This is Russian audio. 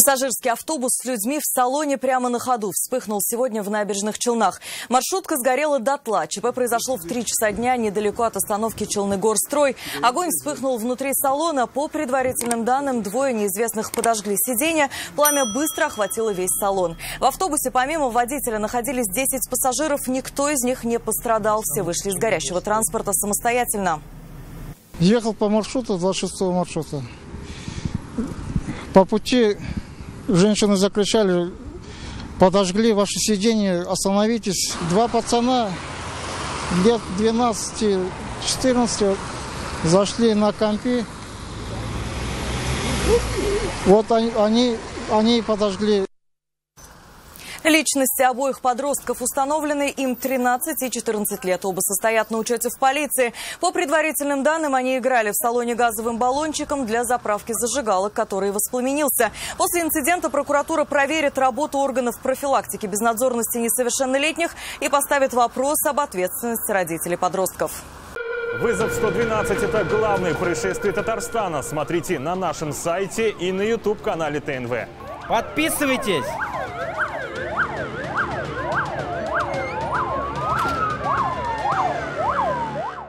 Пассажирский автобус с людьми в салоне прямо на ходу вспыхнул сегодня в Набережных Челнах. Маршрутка сгорела дотла. ЧП произошло в 3 часа дня недалеко от остановки Челныгорстрой. Огонь вспыхнул внутри салона. По предварительным данным, 2 неизвестных подожгли сиденье. Пламя быстро охватило весь салон. В автобусе помимо водителя находились 10 пассажиров. Никто из них не пострадал. Все вышли из горящего транспорта самостоятельно. Ехал по маршруту, 26-го маршрута. По пути женщины закричали: подожгли ваше сиденье, остановитесь. 2 пацана лет 12-14 зашли на компи. Вот они и подожгли. Личности обоих подростков установлены, им 13 и 14 лет. Оба состоят на учете в полиции. По предварительным данным, они играли в салоне газовым баллончиком для заправки зажигалок, который воспламенился. После инцидента прокуратура проверит работу органов профилактики безнадзорности несовершеннолетних и поставит вопрос об ответственности родителей подростков. Вызов 112 – это главное происшествие Татарстана. Смотрите на нашем сайте и на YouTube-канале ТНВ. Подписывайтесь!